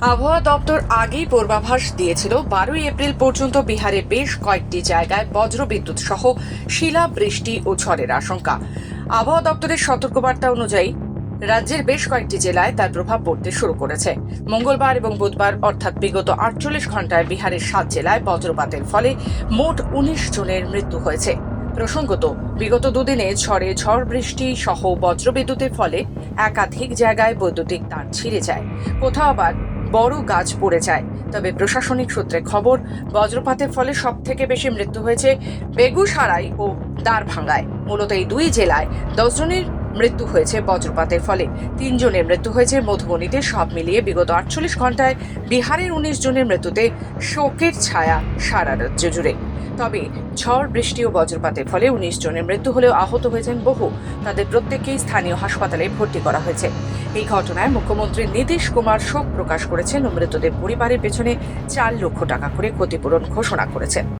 আবহাওয়া দপ্তর আগেই পূর্বাভাস দিয়েছিল 12 এপ্রিল পর্যন্ত বিহারে বেশ কয়েকটি জায়গায় বজ্রবিদ্যুৎ সহ শিলাবৃষ্টি ও ঝড়ের আশঙ্কা। আবহাওয়া দপ্তরের সতর্কবার্তা অনুযায়ী রাজ্যের বেশ কয়েকটি জেলায় তার প্রভাব পড়তে শুরু করেছে। মঙ্গলবার এবং বুধবার অর্থাৎ বিগত 48 ঘন্টায় বিহারের 7 জেলায় বজ্রপাতের ফলে মোট 19 জনের মৃত্যু হয়েছে। প্রসঙ্গত, বিগত দুদিনে ঝড় বৃষ্টি সহ বজ্রবিদ্যুতের ফলে একাধিক জায়গায় বৈদ্যুতিক তার ছিঁড়ে যায়, কোথাও আবার বড় গাছ পড়ে যায়। তবে প্রশাসনিক সূত্রে খবর, বজ্রপাতের ফলে সব থেকে বেশি মৃত্যু হয়েছে বেগুসরাই ও দারভাঙ্গায়। মূলত এই দুই জেলায় 10 জনের মৃত্যু হয়েছে বজ্রপাতের ফলে, 3 জনের মৃত্যু হয়েছে মধুবনীতে। সব মিলিয়ে বিগত 48 ঘন্টায় বিহারের 19 জনের মৃত্যুতে শোকের ছায়া সারা রাজ্য জুড়ে। তবে ঝড় বৃষ্টি ও বজ্রপাতের ফলে 19 জনের মৃত্যু হলেও আহত হয়েছেন বহু। তাদের প্রত্যেককেই স্থানীয় হাসপাতালে ভর্তি করা হয়েছে। এই ঘটনায় মুখ্যমন্ত্রী নীতিশ কুমার শোক প্রকাশ করেছেন ও মৃতদের পরিবারের পেছনে 4 লক্ষ টাকা করে ক্ষতিপূরণ ঘোষণা করেছেন।